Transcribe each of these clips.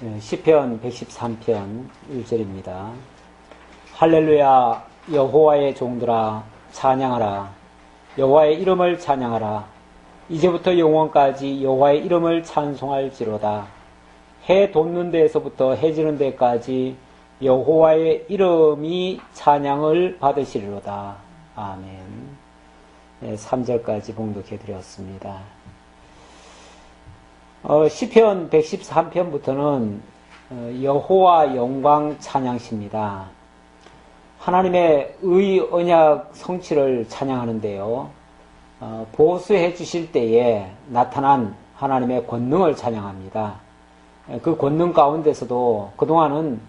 시편 113편 1절입니다. 할렐루야 여호와의 종들아 찬양하라. 여호와의 이름을 찬양하라. 이제부터 영원까지 여호와의 이름을 찬송할지로다. 해 돋는 데에서부터 해 지는 데까지 여호와의 이름이 찬양을 받으시리로다. 아멘. 3절까지 봉독해 드렸습니다. 시편 113편부터는 여호와 영광 찬양시입니다. 하나님의 언약 성취를 찬양하는데요. 보수해 주실 때에 나타난 하나님의 권능을 찬양합니다. 그 권능 가운데서도 그동안은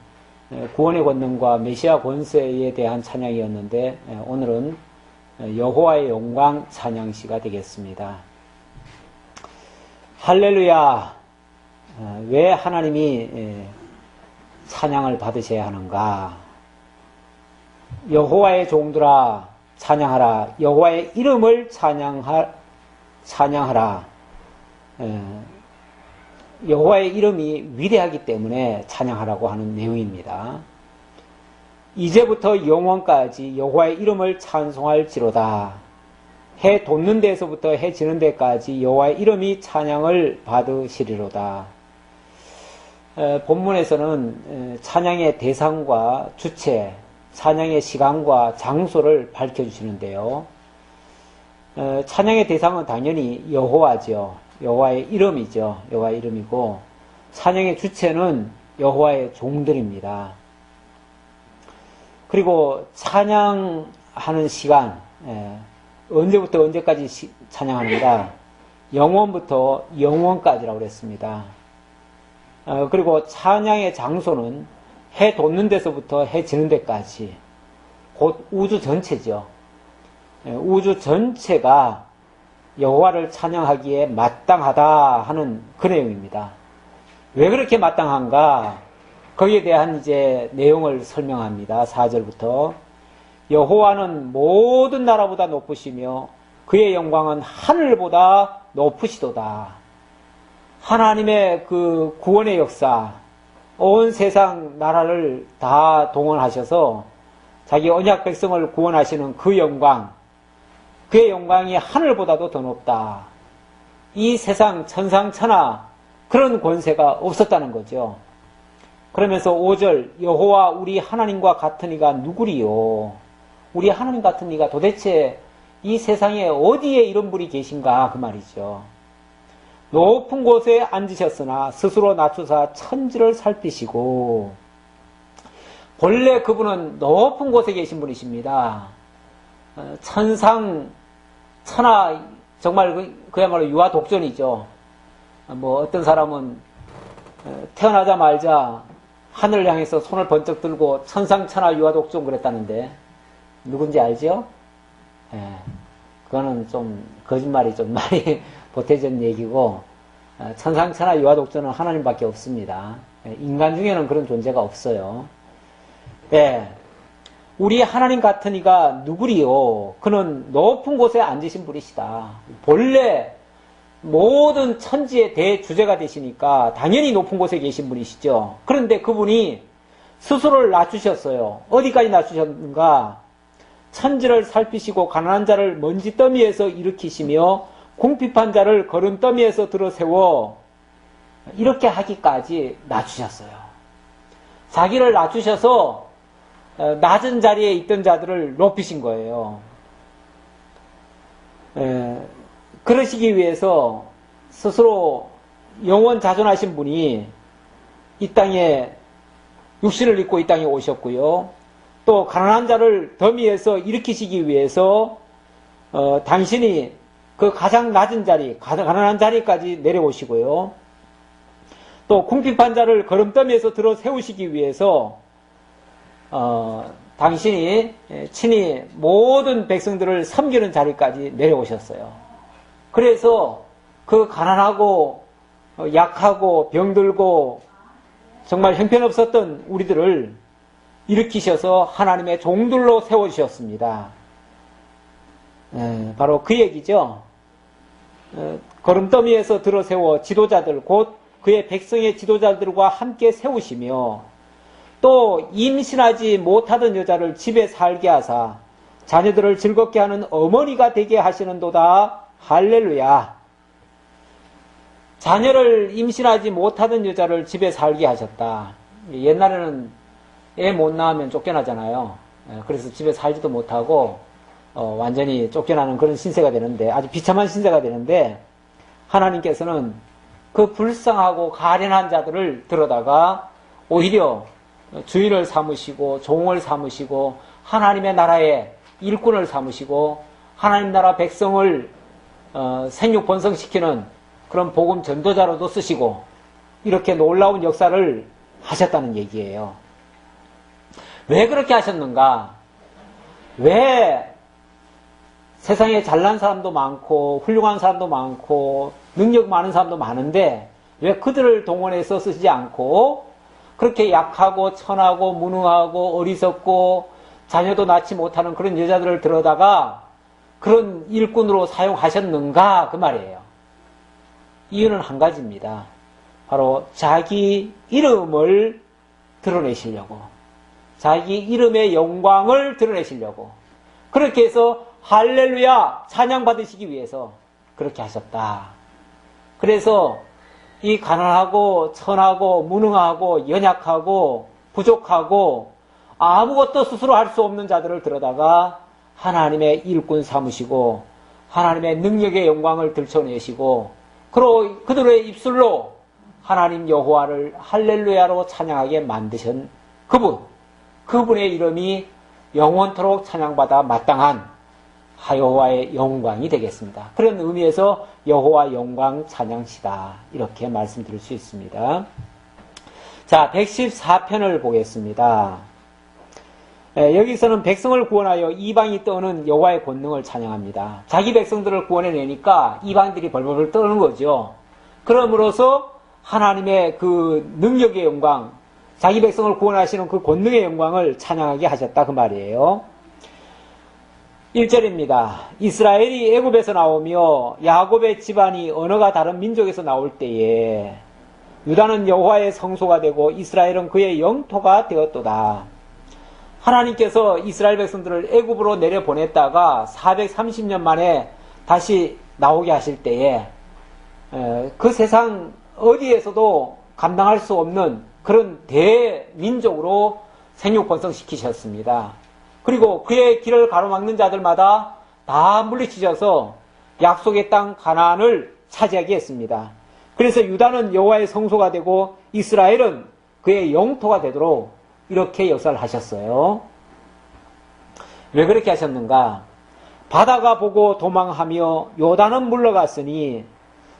구원의 권능과 메시아 권세에 대한 찬양이었는데 오늘은 여호와의 영광 찬양시가 되겠습니다. 할렐루야. 왜 하나님이 찬양을 받으셔야 하는가? 여호와의 종들아 찬양하라. 여호와의 이름을 찬양하라. 여호와의 이름이 위대하기 때문에 찬양하라고 하는 내용입니다. 이제부터 영원까지 여호와의 이름을 찬송할지로다. 해 돋는 데에서부터 해 지는 데까지 여호와의 이름이 찬양을 받으시리로다. 본문에서는 찬양의 대상과 주체, 찬양의 시간과 장소를 밝혀주시는데요. 찬양의 대상은 당연히 여호와죠. 여호와의 이름이죠. 여호와의 이름이고, 찬양의 주체는 여호와의 종들입니다. 그리고 찬양하는 시간, 언제부터 언제까지 찬양합니다. 영원부터 영원까지라고 그랬습니다. 그리고 찬양의 장소는 해 돋는 데서부터 해 지는 데까지, 곧 우주 전체죠. 우주 전체가 여호와를 찬양하기에 마땅하다 하는 그 내용입니다. 왜 그렇게 마땅한가? 거기에 대한 이제 내용을 설명합니다. 4절부터 여호와는 모든 나라보다 높으시며 그의 영광은 하늘보다 높으시도다. 하나님의 그 구원의 역사, 온 세상 나라를 다 동원하셔서 자기 언약 백성을 구원하시는 그 영광, 그의 영광이 하늘보다도 더 높다. 이 세상 천상천하 그런 권세가 없었다는 거죠. 그러면서 5절 여호와 우리 하나님과 같은 이가 누구리요? 우리 하나님 같은 이가 도대체 이 세상에 어디에 이런 분이 계신가 그 말이죠. 높은 곳에 앉으셨으나 스스로 낮추사 천지를 살피시고, 본래 그분은 높은 곳에 계신 분이십니다. 천상 천하 정말 그야말로 유아독존이죠. 뭐 어떤 사람은 태어나자마자 하늘을 향해서 손을 번쩍 들고 천상천하 유아독존 그랬다는데 누군지 알죠? 그거는 좀 거짓말이 좀 많이 보태진 얘기고, 천상천하 유아독존은 하나님밖에 없습니다. 인간 중에는 그런 존재가 없어요. 우리 하나님 같은 이가 누구리요? 그는 높은 곳에 앉으신 분이시다. 본래 모든 천지의 대주제가 되시니까 당연히 높은 곳에 계신 분이시죠. 그런데 그분이 스스로를 낮추셨어요. 어디까지 낮추셨는가? 천지를 살피시고 가난한 자를 먼지더미에서 일으키시며 궁핍한 자를 거름더미에서 들어세워 이렇게 하기까지 낮추셨어요. 자기를 낮추셔서 낮은 자리에 있던 자들을 높이신 거예요. 그러시기 위해서 스스로 영원 자존하신 분이 이 땅에 육신을 입고 이 땅에 오셨고요. 또 가난한 자를 더미에서 일으키시기 위해서 당신이 그 가장 낮은 자리, 가난한 자리까지 내려오시고요. 또 궁핍한 자를 거름더미에서 들어 세우시기 위해서 당신이 친히 모든 백성들을 섬기는 자리까지 내려오셨어요. 그래서 그 가난하고 약하고 병들고 정말 형편없었던 우리들을 일으키셔서 하나님의 종들로 세워주셨습니다. 바로 그 얘기죠. 거름더미에서 들어세워 지도자들, 곧 그의 백성의 지도자들과 함께 세우시며 또 임신하지 못하던 여자를 집에 살게 하사 자녀들을 즐겁게 하는 어머니가 되게 하시는도다. 할렐루야. 자녀를 임신하지 못하던 여자를 집에 살게 하셨다. 옛날에는 애 못 낳으면 쫓겨나잖아요. 그래서 집에 살지도 못하고 완전히 쫓겨나는 그런 신세가 되는데, 아주 비참한 신세가 되는데, 하나님께서는 그 불쌍하고 가련한 자들을 들여다가 오히려 주인을 삼으시고 종을 삼으시고 하나님의 나라의 일꾼을 삼으시고 하나님 나라 백성을 생육 번성시키는 그런 복음 전도자로도 쓰시고 이렇게 놀라운 역사를 하셨다는 얘기예요. 왜 그렇게 하셨는가? 왜 세상에 잘난 사람도 많고 훌륭한 사람도 많고 능력 많은 사람도 많은데 왜 그들을 동원해서 쓰지 않고 그렇게 약하고 천하고 무능하고 어리석고 자녀도 낳지 못하는 그런 여자들을 들여다가 그런 일꾼으로 사용하셨는가? 그 말이에요. 이유는 한 가지입니다. 바로 자기 이름을 드러내시려고, 자기 이름의 영광을 드러내시려고, 그렇게 해서 할렐루야 찬양 받으시기 위해서 그렇게 하셨다. 그래서 이 가난하고 천하고 무능하고 연약하고 부족하고 아무것도 스스로 할 수 없는 자들을 들여다가 하나님의 일꾼 삼으시고 하나님의 능력의 영광을 들춰내시고 그들의 입술로 하나님 여호와를 할렐루야로 찬양하게 만드신 그분의 이름이 영원토록 찬양받아 마땅한 여호와의 영광이 되겠습니다. 그런 의미에서 여호와 영광 찬양시다, 이렇게 말씀드릴 수 있습니다. 자, 114편을 보겠습니다. 여기서는 백성을 구원하여 이방이 떠는 여호와의 권능을 찬양합니다. 자기 백성들을 구원해내니까 이방들이 벌벌 떠는 거죠. 그러므로서 하나님의 그 능력의 영광, 자기 백성을 구원하시는 그 권능의 영광을 찬양하게 하셨다, 그 말이에요. 1절입니다. 이스라엘이 애굽에서 나오며 야곱의 집안이 언어가 다른 민족에서 나올 때에 유다는 여호와의 성소가 되고 이스라엘은 그의 영토가 되었도다. 하나님께서 이스라엘 백성들을 애굽으로 내려보냈다가 430년 만에 다시 나오게 하실 때에 그 세상 어디에서도 감당할 수 없는 그런 대민족으로 생육 번성시키셨습니다. 그리고 그의 길을 가로막는 자들마다 다 물리치셔서 약속의 땅 가나안을 차지하게 했습니다. 그래서 유다는 여호와의 성소가 되고 이스라엘은 그의 영토가 되도록 이렇게 역사를 하셨어요. 왜 그렇게 하셨는가? 바다가 보고 도망하며 요단은 물러갔으니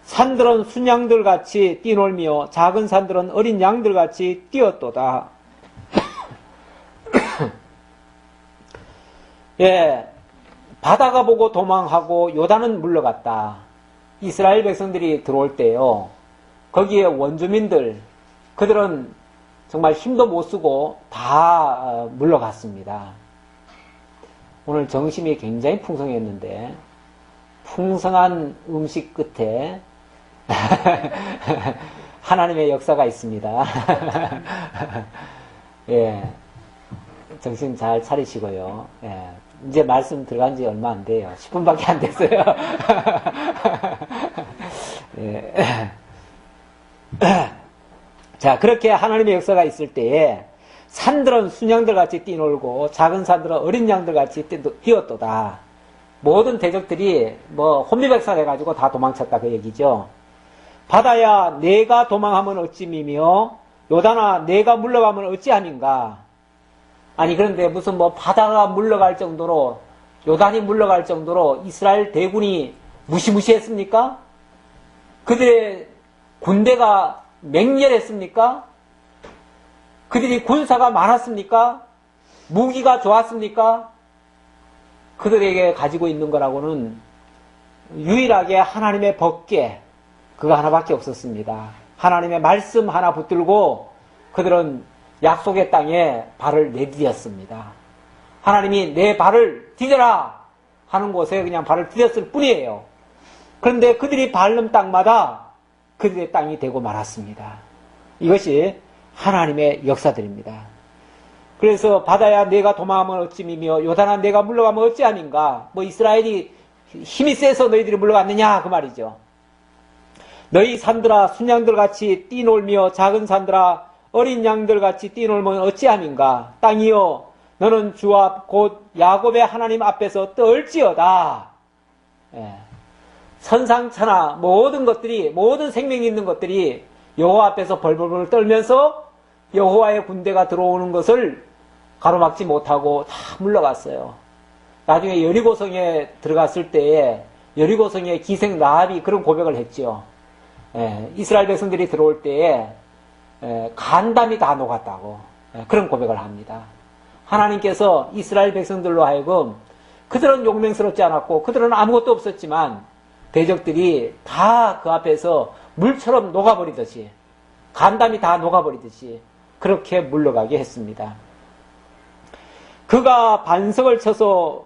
산들은 순양들 같이 뛰놀며 작은 산들은 어린 양들 같이 뛰었도다. 예, 바다가 보고 도망하고 요단은 물러갔다. 이스라엘 백성들이 들어올 때요, 거기에 원주민들, 그들은 정말 힘도 못 쓰고 다 물러갔습니다. 오늘 점심이 굉장히 풍성했는데 풍성한 음식 끝에 하나님의 역사가 있습니다. 예, 정신 잘 차리시고요. 예, 이제 말씀 들어간 지 얼마 안 돼요. 10분밖에 안 됐어요. 예. 자, 그렇게 하나님의 역사가 있을 때에 산들은 순양들 같이 뛰놀고 작은 산들은 어린 양들 같이 뛰었도다. 모든 대적들이 혼미백산 해가지고 다 도망쳤다, 그 얘기죠. 바다야 내가 도망하면 어찌미며 요단아 내가 물러가면 어찌함인가. 아니, 그런데 무슨 바다가 물러갈 정도로, 요단이 물러갈 정도로 이스라엘 대군이 무시무시했습니까? 그들의 군대가 맹렬했습니까? 그들이 군사가 많았습니까? 무기가 좋았습니까? 그들에게 가지고 있는 거라고는 유일하게 하나님의 법궤, 그거 하나밖에 없었습니다. 하나님의 말씀 하나 붙들고 그들은 약속의 땅에 발을 내디뎠습니다. 하나님이 내 발을 디뎌라 하는 곳에 그냥 발을 디뎠을 뿐이에요. 그런데 그들이 밟는 땅마다 그들의 땅이 되고 말았습니다. 이것이 하나님의 역사들입니다. 그래서 바다야 내가 도망하면 어찌미며 요단아 내가 물러가면 어찌함인가. 뭐 이스라엘이 힘이 세서 너희들이 물러갔느냐 그 말이죠. 너희 산들아 순양들같이 뛰놀며 작은 산들아 어린 양들같이 뛰놀면 어찌함인가. 땅이여 너는 주 앞 곧 야곱의 하나님 앞에서 떨지어다. 예. 선상천하 모든 것들이 모든 생명이 있는 것들이 여호와 앞에서 벌벌벌 떨면서 여호와의 군대가 들어오는 것을 가로막지 못하고 다 물러갔어요. 나중에 여리고성에 들어갔을 때에 여리고성의 기생 라합이 그런 고백을 했죠. 이스라엘 백성들이 들어올 때에 간담이 다 녹았다고 그런 고백을 합니다. 하나님께서 이스라엘 백성들로 하여금 그들은 용맹스럽지 않았고 그들은 아무것도 없었지만 대적들이 다 그 앞에서 물처럼 녹아버리듯이 간담이 다 녹아버리듯이 그렇게 물러가게 했습니다. 그가 반석을 쳐서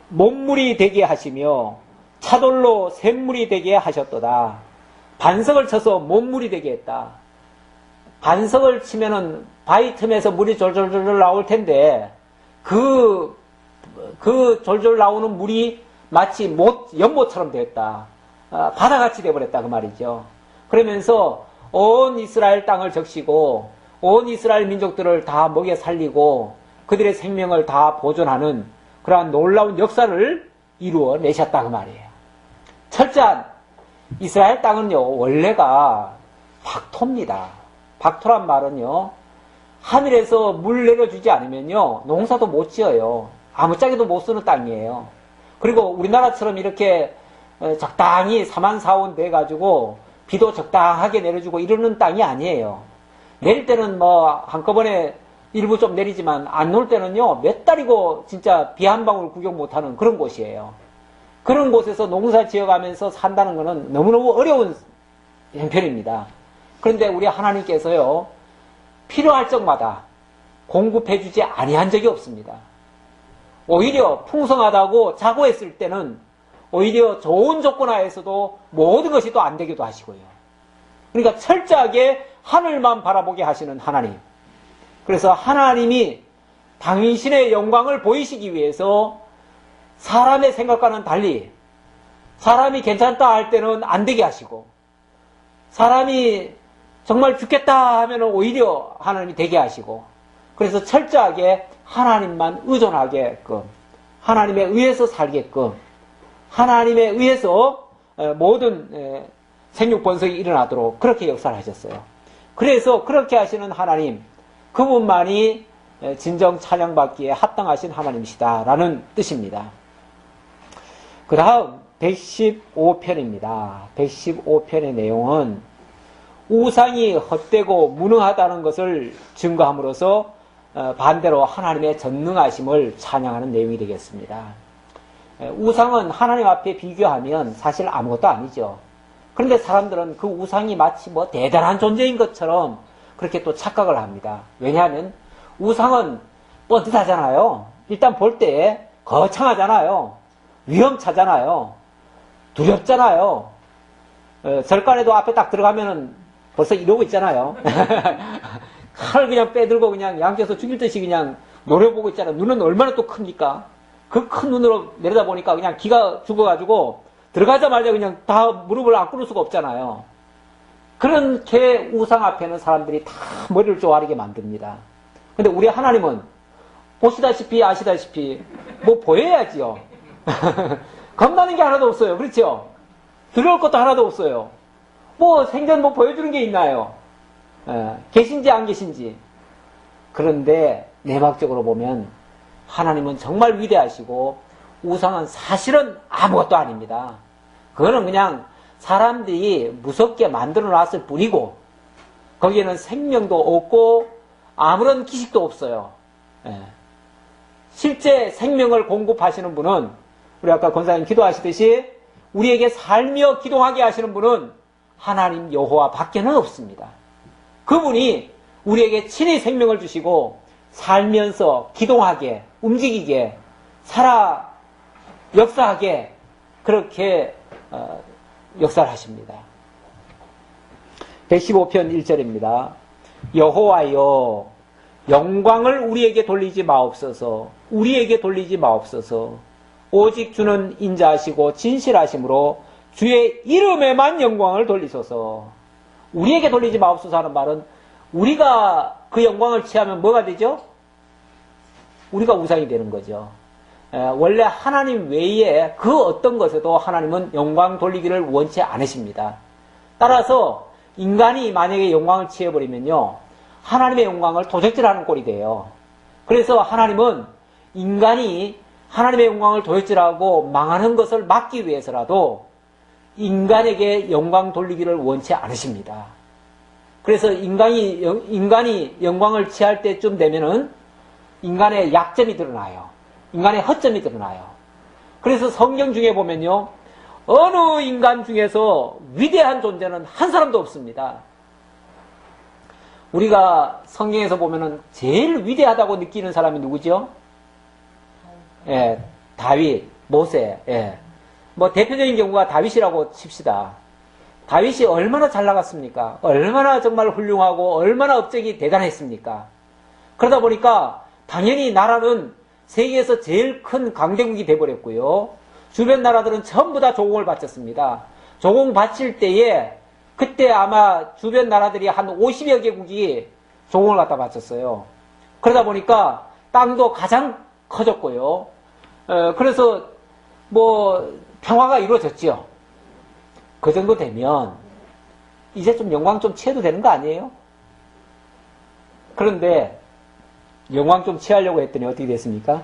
못물이 되게 하시며 차돌로 샘물이 되게 하셨도다. 반석을 쳐서 못물이 되게 했다. 반석을 치면은 바위 틈에서 물이 졸졸졸 나올 텐데 그 졸졸 나오는 물이 마치 연못처럼 되었다. 바다같이 되어버렸다 그 말이죠. 그러면서 온 이스라엘 땅을 적시고 온 이스라엘 민족들을 다 먹여 살리고 그들의 생명을 다 보존하는 그러한 놀라운 역사를 이루어 내셨다 그 말이에요. 철저한 이스라엘 땅은요 원래가 박토입니다. 박토란 말은요 하늘에서 물 내려주지 않으면요 농사도 못 지어요. 아무짝에도 못 쓰는 땅이에요. 그리고 우리나라처럼 이렇게 적당히 사만사온 돼가지고 비도 적당하게 내려주고 이러는 땅이 아니에요. 내릴 때는 뭐 한꺼번에 일부 좀 내리지만 안 올 때는요 몇 달이고 진짜 비 한 방울 구경 못하는 그런 곳이에요. 그런 곳에서 농사 지어가면서 산다는 것은 너무너무 어려운 형편입니다. 그런데 우리 하나님께서요 필요할 적마다 공급해주지 아니한 적이 없습니다. 오히려 풍성하다고 자고했을 때는 오히려 좋은 조건 하에서도 모든 것이 또 안 되기도 하시고요. 그러니까 철저하게 하늘만 바라보게 하시는 하나님. 그래서 하나님이 당신의 영광을 보이시기 위해서 사람의 생각과는 달리 사람이 괜찮다 할 때는 안 되게 하시고 사람이 정말 죽겠다 하면 오히려 하나님이 되게 하시고 그래서 철저하게 하나님만 의존하게끔 하나님에 의해서 살게끔 하나님에 의해서 모든 생육번성이 일어나도록 그렇게 역사를 하셨어요. 그래서 그렇게 하시는 하나님 그분만이 진정 찬양받기에 합당하신 하나님이시다라는 뜻입니다. 그 다음 115편입니다. 115편의 내용은 우상이 헛되고 무능하다는 것을 증거함으로써 반대로 하나님의 전능하심을 찬양하는 내용이 되겠습니다. 우상은 하나님 앞에 비교하면 사실 아무것도 아니죠. 그런데 사람들은 그 우상이 마치 뭐 대단한 존재인 것처럼 그렇게 또 착각을 합니다. 왜냐하면 우상은 뻔듯하잖아요. 일단 볼 때 거창하잖아요. 위험차잖아요. 두렵잖아요. 절간에도 앞에 딱 들어가면은 벌써 이러고 있잖아요. 칼을 그냥 빼들고 그냥 양쪽에서 죽일 듯이 그냥 노려보고 있잖아요. 눈은 얼마나 또 큽니까? 그 큰 눈으로 내려다보니까 그냥 기가 죽어가지고 들어가자마자 그냥 다 무릎을 안 꿇을 수가 없잖아요. 그렇게 우상 앞에는 사람들이 다 머리를 쪼아리게 만듭니다. 근데 우리 하나님은 보시다시피 아시다시피 뭐 보여야지요. 겁나는 게 하나도 없어요. 그렇죠? 두려울 것도 하나도 없어요. 뭐 생전 뭐 보여주는 게 있나요? 계신지 안 계신지. 그런데 내막적으로 보면 하나님은 정말 위대하시고 우상은 사실은 아무것도 아닙니다. 그거는 그냥 사람들이 무섭게 만들어 놨을 뿐이고 거기에는 생명도 없고 아무런 기식도 없어요. 실제 생명을 공급하시는 분은 우리 아까 권사님 기도하시듯이 우리에게 살며 기도하게 하시는 분은 하나님 여호와 밖에는 없습니다. 그분이 우리에게 친히 생명을 주시고 살면서 기동하게 움직이게 살아 역사하게 그렇게 역사를 하십니다. 115편 1절입니다. 여호와여 영광을 우리에게 돌리지 마옵소서. 우리에게 돌리지 마옵소서. 오직 주는 인자하시고 진실하심으로 주의 이름에만 영광을 돌리소서. 우리에게 돌리지 마옵소서 하는 말은 우리가 그 영광을 취하면 뭐가 되죠? 우리가 우상이 되는 거죠. 원래 하나님 외에 그 어떤 것에도 하나님은 영광 돌리기를 원치 않으십니다. 따라서 인간이 만약에 영광을 취해버리면요, 하나님의 영광을 도적질하는 꼴이 돼요. 그래서 하나님은 인간이 하나님의 영광을 도적질하고 망하는 것을 막기 위해서라도 인간에게 영광 돌리기를 원치 않으십니다. 그래서 인간이 영광을 취할 때쯤 되면은 인간의 약점이 드러나요. 인간의 허점이 드러나요. 그래서 성경 중에 보면요, 어느 인간 중에서 위대한 존재는 한 사람도 없습니다. 우리가 성경에서 보면은 제일 위대하다고 느끼는 사람이 누구죠? 예, 다윗, 모세. 예. 뭐 대표적인 경우가 다윗이라고 칩시다. 다윗이 얼마나 잘 나갔습니까? 얼마나 정말 훌륭하고 얼마나 업적이 대단했습니까? 그러다 보니까 당연히 나라는 세계에서 제일 큰 강대국이 돼버렸고요. 주변 나라들은 전부 다 조공을 바쳤습니다. 조공 바칠 때에 그때 아마 주변 나라들이 한 50여 개국이 조공을 갖다 바쳤어요. 그러다 보니까 땅도 가장 커졌고요. 그래서 뭐 평화가 이루어졌죠. 그 정도 되면 이제 좀 영광 좀 취해도 되는 거 아니에요? 그런데 영광 좀 취하려고 했더니 어떻게 됐습니까?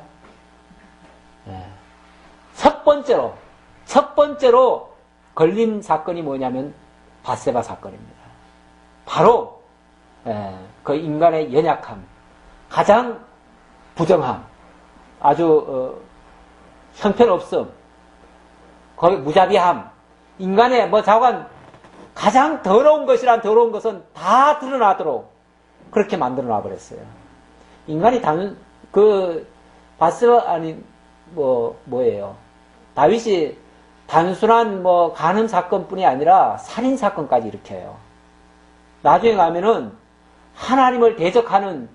첫 번째로 걸린 사건이 뭐냐면 밧세바 사건입니다. 바로 그 인간의 연약함, 가장 부정함, 아주 형편없음, 거의 무자비함, 인간의 뭐 자관 가장 더러운 것이란 더러운 것은 다 드러나도록 그렇게 만들어 놔버렸어요. 인간이 밧세바 아니 뭐예요? 다윗이 단순한 뭐 간음 사건뿐이 아니라 살인 사건까지 일으켜요. 나중에 가면은 하나님을 대적하는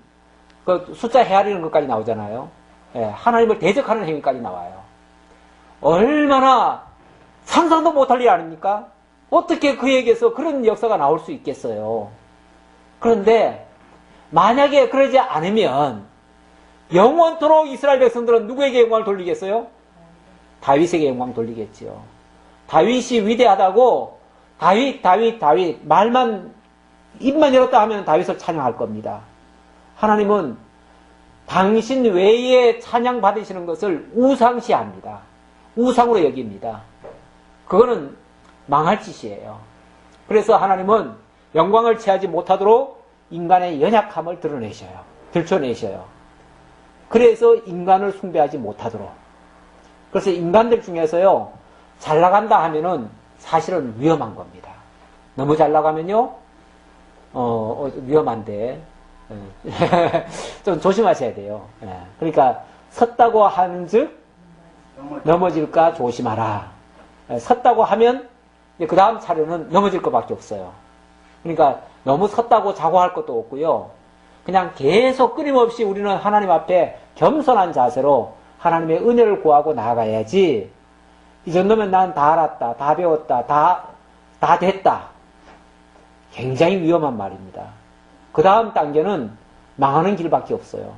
그 숫자 헤아리는 것까지 나오잖아요. 예, 하나님을 대적하는 행위까지 나와요. 얼마나 상상도 못할 일 아닙니까? 어떻게 그에게서 그런 역사가 나올 수 있겠어요? 그런데 만약에 그러지 않으면 영원토록 이스라엘 백성들은 누구에게 영광을 돌리겠어요? 다윗에게 영광 돌리겠지요. 다윗이 위대하다고 다윗 말만 입만 열었다 하면 다윗을 찬양할 겁니다. 하나님은 당신 외에 찬양 받으시는 것을 우상시합니다. 우상으로 여깁니다. 그거는 망할 짓이에요. 그래서 하나님은 영광을 취하지 못하도록 인간의 연약함을 들춰내셔요. 그래서 인간을 숭배하지 못하도록. 그래서 인간들 중에서요, 잘 나간다 하면은 사실은 위험한 겁니다. 너무 잘 나가면요, 위험한데, 좀 조심하셔야 돼요. 그러니까, 섰다고 하는 즉, 넘어질까 조심하라. 섰다고 하면, 그 다음 차례는 넘어질 것밖에 없어요. 그러니까, 너무 섰다고 자고할 것도 없고요. 그냥 계속 끊임없이 우리는 하나님 앞에 겸손한 자세로 하나님의 은혜를 구하고 나아가야지, 이 정도면 난 다 알았다, 다 배웠다, 다 됐다. 굉장히 위험한 말입니다. 그 다음 단계는 망하는 길밖에 없어요.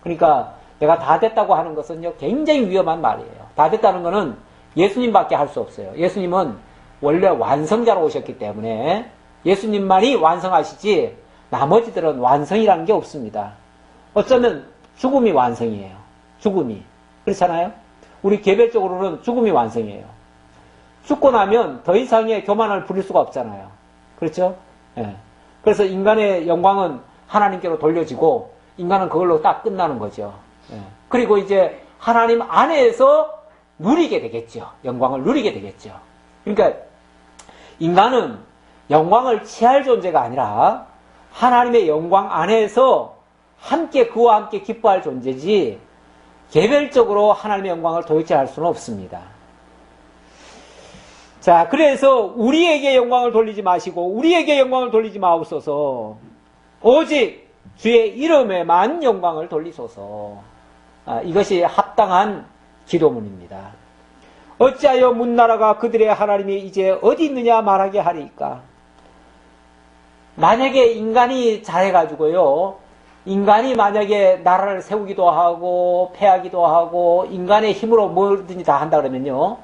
그러니까 내가 다 됐다고 하는 것은요, 굉장히 위험한 말이에요. 다 됐다는 것은 예수님밖에 할 수 없어요. 예수님은 원래 완성자로 오셨기 때문에 예수님만이 완성하시지 나머지들은 완성이라는 게 없습니다. 어쩌면 죽음이 완성이에요. 죽음이. 그렇잖아요? 우리 개별적으로는 죽음이 완성이에요. 죽고 나면 더 이상의 교만을 부릴 수가 없잖아요. 그렇죠? 예. 그래서 인간의 영광은 하나님께로 돌려지고 인간은 그걸로 딱 끝나는 거죠. 예. 그리고 이제 하나님 안에서 누리게 되겠죠. 영광을 누리게 되겠죠. 그러니까 인간은 영광을 취할 존재가 아니라 하나님의 영광 안에서 함께 그와 함께 기뻐할 존재지 개별적으로 하나님의 영광을 도대체 할 수는 없습니다. 자, 그래서 우리에게 영광을 돌리지 마시고 우리에게 영광을 돌리지 마옵소서. 오직 주의 이름에만 영광을 돌리소서. 이것이 합당한 기도문입니다. 어찌하여 문나라가 그들의 하나님이 이제 어디 있느냐 말하게 하리이까. 만약에 인간이 잘해가지고요, 인간이 만약에 나라를 세우기도 하고 패하기도 하고 인간의 힘으로 뭐든지 다 한다 그러면요,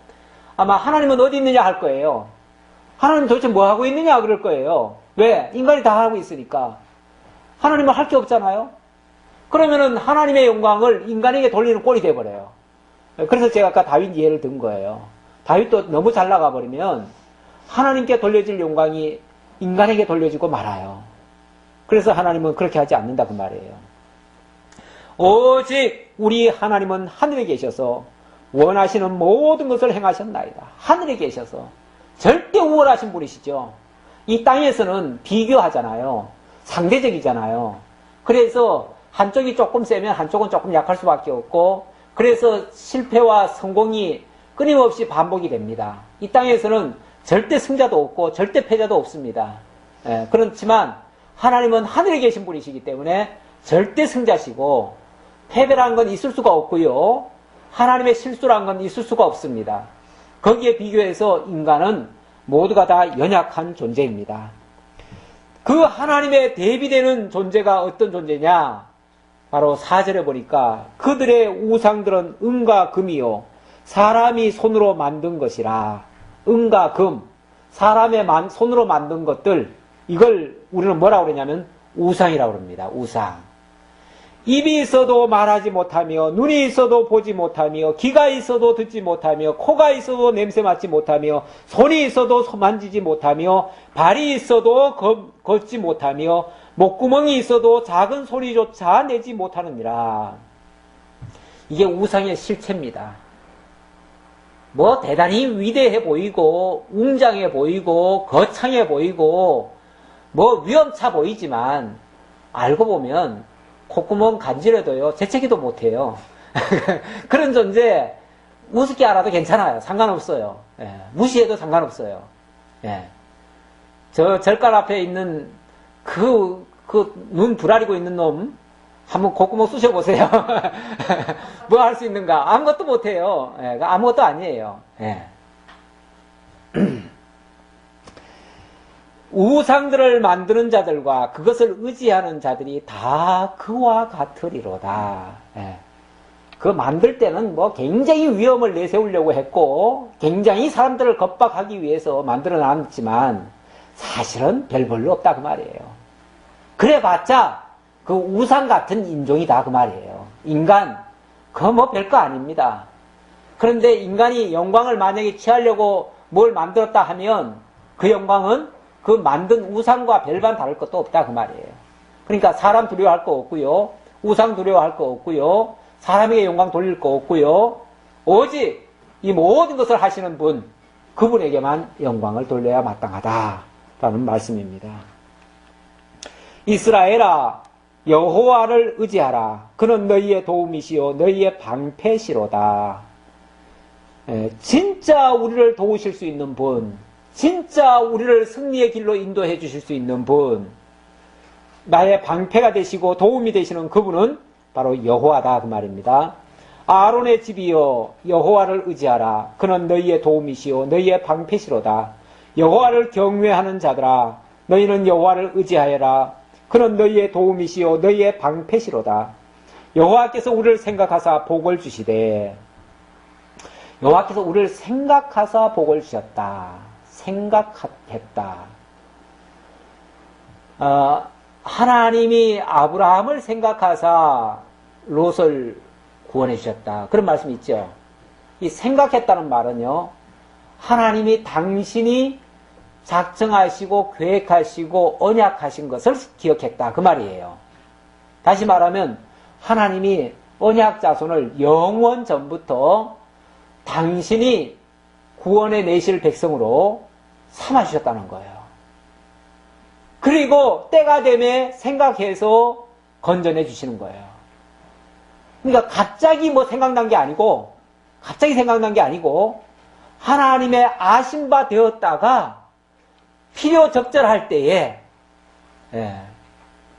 아마 하나님은 어디 있느냐 할 거예요. 하나님 도대체 뭐 하고 있느냐 그럴 거예요. 왜? 인간이 다 하고 있으니까. 하나님은 할 게 없잖아요. 그러면은 하나님의 영광을 인간에게 돌리는 꼴이 돼버려요. 그래서 제가 아까 다윗 예를 든 거예요. 다윗도 너무 잘 나가버리면 하나님께 돌려질 영광이 인간에게 돌려지고 말아요. 그래서 하나님은 그렇게 하지 않는다 그 말이에요. 오직 우리 하나님은 하늘에 계셔서 원하시는 모든 것을 행하셨나이다. 하늘에 계셔서 절대 우월하신 분이시죠. 이 땅에서는 비교하잖아요. 상대적이잖아요. 그래서 한쪽이 조금 세면 한쪽은 조금 약할 수밖에 없고, 그래서 실패와 성공이 끊임없이 반복이 됩니다. 이 땅에서는 절대 승자도 없고 절대 패자도 없습니다. 그렇지만 하나님은 하늘에 계신 분이시기 때문에 절대 승자시고 패배라는 건 있을 수가 없고요. 하나님의 실수라는 건 있을 수가 없습니다. 거기에 비교해서 인간은 모두가 다 연약한 존재입니다. 그 하나님의 대비되는 존재가 어떤 존재냐? 바로 4절에 보니까 그들의 우상들은 은과 금이요 사람이 손으로 만든 것이라. 은과 금, 사람의 손으로 만든 것들, 이걸 우리는 뭐라고 그러냐면 우상이라고 합니다. 우상. 입이 있어도 말하지 못하며, 눈이 있어도 보지 못하며, 귀가 있어도 듣지 못하며, 코가 있어도 냄새 맡지 못하며, 손이 있어도 만지지 못하며, 발이 있어도 걷지 못하며, 목구멍이 있어도 작은 소리조차 내지 못하느니라. 이게 우상의 실체입니다. 뭐 대단히 위대해 보이고 웅장해 보이고 거창해 보이고 뭐 위험차 보이지만 알고 보면 콧구멍 간지러도요 재채기도 못해요. 그런 존재 우습게 알아도 괜찮아요. 상관없어요. 예, 무시해도 상관없어요. 예. 저 절간 앞에 있는 그 눈 부라리고 있는 놈 한번 콧구멍 쑤셔보세요. 뭐 할 수 있는가? 아무것도 못해요. 예, 아무것도 아니에요. 예. 우상들을 만드는 자들과 그것을 의지하는 자들이 다 그와 같으리로다. 예. 그 만들 때는 뭐 굉장히 위험을 내세우려고 했고 굉장히 사람들을 겁박하기 위해서 만들어 놨지만 사실은 별 볼로 없다 그 말이에요. 그래봤자 그 우상 같은 인종이다 그 말이에요. 인간 그거 뭐 별거 아닙니다. 그런데 인간이 영광을 만약에 취하려고 뭘 만들었다 하면 그 영광은 그 만든 우상과 별반 다를 것도 없다 그 말이에요. 그러니까 사람 두려워할 거 없고요, 우상 두려워할 거 없고요, 사람에게 영광 돌릴 거 없고요, 오직 이 모든 것을 하시는 분, 그분에게만 영광을 돌려야 마땅하다라는 말씀입니다. 이스라엘아, 여호와를 의지하라. 그는 너희의 도움이시요 너희의 방패시로다. 진짜 우리를 도우실 수 있는 분, 진짜 우리를 승리의 길로 인도해 주실 수 있는 분, 나의 방패가 되시고 도움이 되시는 그분은 바로 여호와다 그 말입니다. 아론의 집이여 여호와를 의지하라. 그는 너희의 도움이시요 너희의 방패시로다. 여호와를 경외하는 자들아, 너희는 여호와를 의지하여라. 그는 너희의 도움이시요 너희의 방패시로다. 여호와께서 우리를 생각하사 복을 주시되, 여호와께서 우리를 생각하사 복을 주셨다. 생각했다. 하나님이 아브라함을 생각하사 롯을 구원해 주셨다. 그런 말씀이 있죠. 이 생각했다는 말은요, 하나님이 당신이 작정하시고 계획하시고 언약하신 것을 기억했다 그 말이에요. 다시 말하면 하나님이 언약 자손을 영원 전부터 당신이 구원해 내실 백성으로 삼아주셨다는 거예요. 그리고 때가 되면 생각해서 건져내 주시는 거예요. 그러니까 갑자기 뭐 생각난 게 아니고 하나님의 아신 바 되었다가 필요 적절할 때에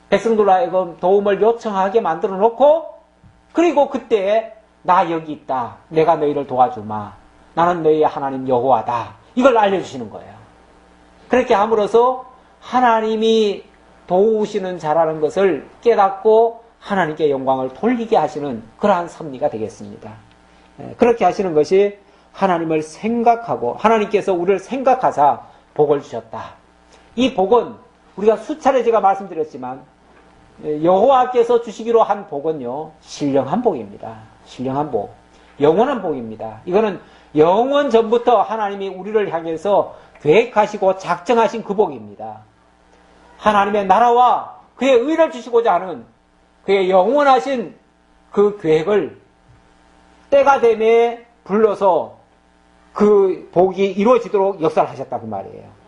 백성들로 하여금 도움을 요청하게 만들어 놓고 그리고 그때 나 여기 있다. 내가 너희를 도와주마. 나는 너희의 하나님 여호와다. 이걸 알려주시는 거예요. 그렇게 함으로써 하나님이 도우시는 자라는 것을 깨닫고 하나님께 영광을 돌리게 하시는 그러한 섭리가 되겠습니다. 그렇게 하시는 것이 하나님을 생각하고 하나님께서 우리를 생각하사 복을 주셨다. 이 복은 우리가 수차례 제가 말씀드렸지만 여호와께서 주시기로 한 복은요, 신령한 복입니다. 신령한 복, 영원한 복입니다. 이거는 영원 전부터 하나님이 우리를 향해서 계획하시고 작정하신 그 복입니다. 하나님의 나라와 그의 의를 주시고자 하는 그의 영원하신 그 계획을 때가 되매 불러서 그 복이 이루어지도록 역사를 하셨다 그 말이에요.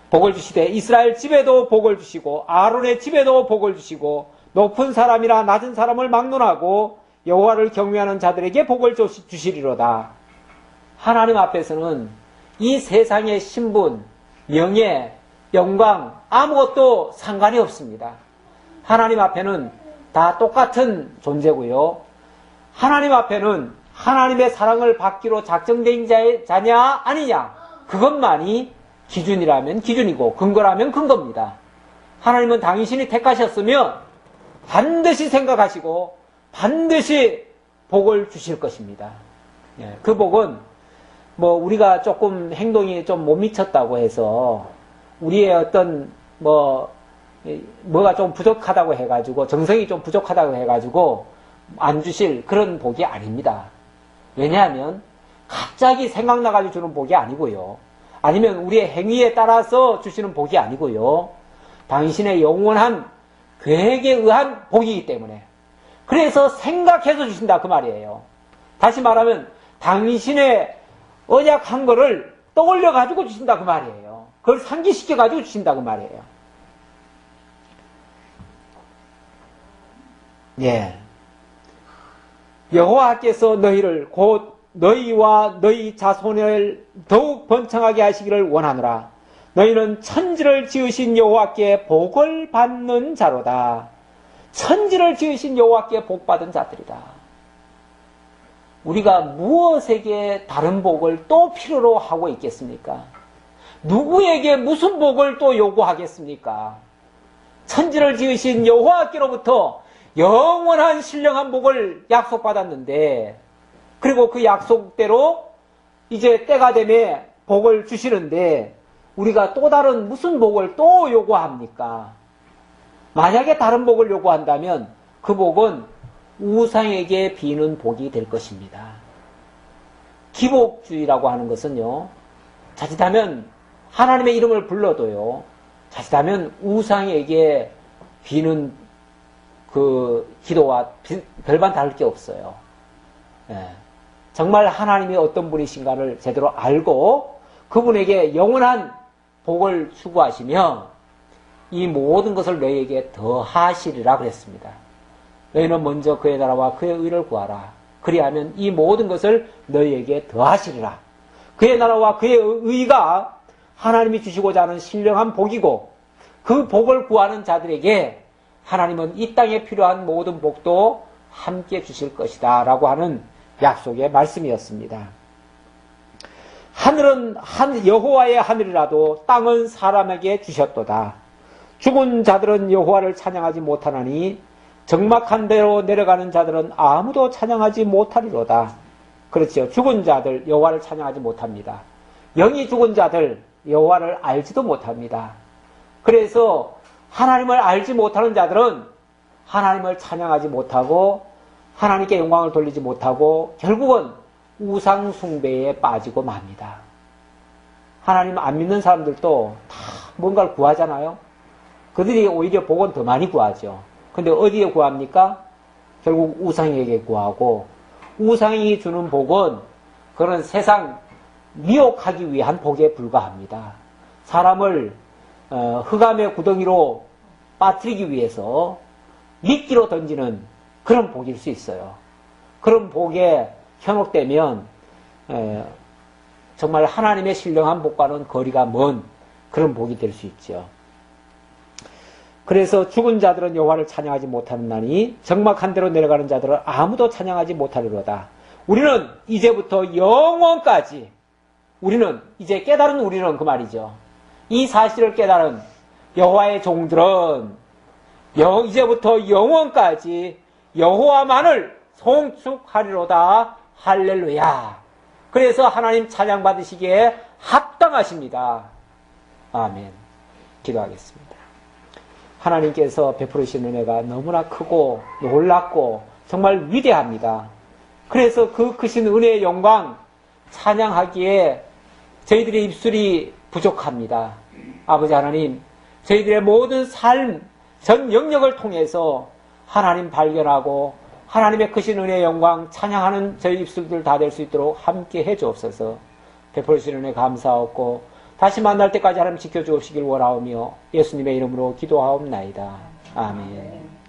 복을 주시되 이스라엘 집에도 복을 주시고 아론의 집에도 복을 주시고 높은 사람이나 낮은 사람을 막론하고 여호와를 경외하는 자들에게 복을 주시리로다. 하나님 앞에서는 이 세상의 신분, 명예, 영광 아무것도 상관이 없습니다. 하나님 앞에는 다 똑같은 존재고요. 하나님 앞에는 하나님의 사랑을 받기로 작정된 자냐 아니냐 그것만이 기준이라면 기준이고 근거라면 근거입니다. 하나님은 당신이 택하셨으면 반드시 생각하시고 반드시 복을 주실 것입니다. 그 복은 우리가 조금 행동이 좀 못 미쳤다고 해서 우리의 어떤 뭐가 좀 부족하다고 해가지고 정성이 좀 부족하다고 해가지고 안 주실 그런 복이 아닙니다. 왜냐하면 갑자기 생각나가지고 주는 복이 아니고요. 아니면 우리의 행위에 따라서 주시는 복이 아니고요. 당신의 영원한 계획에 의한 복이기 때문에 그래서 생각해서 주신다 그 말이에요. 다시 말하면 당신의 언약한 거를 떠올려 가지고 주신다 그 말이에요. 그걸 상기시켜 가지고 주신다 그 말이에요. 여호와께서 너희를 곧 너희와 너희 자손을 더욱 번창하게 하시기를 원하노라. 너희는 천지를 지으신 여호와께 복을 받는 자로다. 천지를 지으신 여호와께 복 받은 자들이다. 우리가 무엇에게 다른 복을 또 필요로 하고 있겠습니까? 누구에게 무슨 복을 또 요구하겠습니까? 천지를 지으신 여호와께로부터 영원한 신령한 복을 약속받았는데 그리고 그 약속대로 이제 때가 되면 복을 주시는데 우리가 또 다른 무슨 복을 또 요구합니까? 만약에 다른 복을 요구한다면 그 복은 우상에게 비는 복이 될 것입니다. 기복주의라고 하는 것은요, 자칫하면 하나님의 이름을 불러도요, 자칫하면 우상에게 비는 그 기도와 별반 다를 게 없어요. 정말 하나님이 어떤 분이신가를 제대로 알고 그분에게 영원한 복을 추구하시며 이 모든 것을 너희에게 더하시리라 그랬습니다. 너희는 먼저 그의 나라와 그의 의를 구하라. 그리하면 이 모든 것을 너희에게 더하시리라. 그의 나라와 그의 의가 하나님이 주시고자 하는 신령한 복이고 그 복을 구하는 자들에게 하나님은 이 땅에 필요한 모든 복도 함께 주실 것이다 라고 하는 약속의 말씀이었습니다. 하늘은 여호와의 하늘이라도 땅은 사람에게 주셨도다. 죽은 자들은 여호와를 찬양하지 못하나니 적막한 데로 내려가는 자들은 아무도 찬양하지 못하리로다. 그렇지요. 죽은 자들 여호와를 찬양하지 못합니다. 영이 죽은 자들 여호와를 알지도 못합니다. 그래서 하나님을 알지 못하는 자들은 하나님을 찬양하지 못하고 하나님께 영광을 돌리지 못하고 결국은 우상 숭배에 빠지고 맙니다. 하나님 안 믿는 사람들도 다 뭔가를 구하잖아요. 그들이 오히려 복은 더 많이 구하죠. 근데 어디에 구합니까? 결국 우상에게 구하고 우상이 주는 복은 그런 세상 미혹하기 위한 복에 불과합니다. 사람을 흑암의 구덩이로 빠뜨리기 위해서 미끼로 던지는 그런 복일 수 있어요. 그런 복에 현혹되면 정말 하나님의 신령한 복과는 거리가 먼 그런 복이 될 수 있죠. 그래서 죽은 자들은 여호와를 찬양하지 못하느니 적막한 데로 내려가는 자들은 아무도 찬양하지 못하리로다. 우리는 이제부터 영원까지, 우리는 이제 깨달은 우리는 그 말이죠. 이 사실을 깨달은 여호와의 종들은 이제부터 영원까지 여호와만을 송축하리로다. 할렐루야. 그래서 하나님 찬양 받으시기에 합당하십니다. 아멘. 기도하겠습니다. 하나님께서 베풀으신 은혜가 너무나 크고 놀랍고 정말 위대합니다. 그래서 그 크신 은혜의 영광 찬양하기에 저희들의 입술이 부족합니다. 아버지 하나님, 저희들의 모든 삶, 전 영역을 통해서 하나님 발견하고 하나님의 크신 은혜의 영광 찬양하는 저희 입술들 다 될 수 있도록 함께 해 주옵소서. 베풀으신 은혜 감사하옵고 다시 만날 때까지 하나님 지켜주옵시길 원하오며 예수님의 이름으로 기도하옵나이다. 아멘.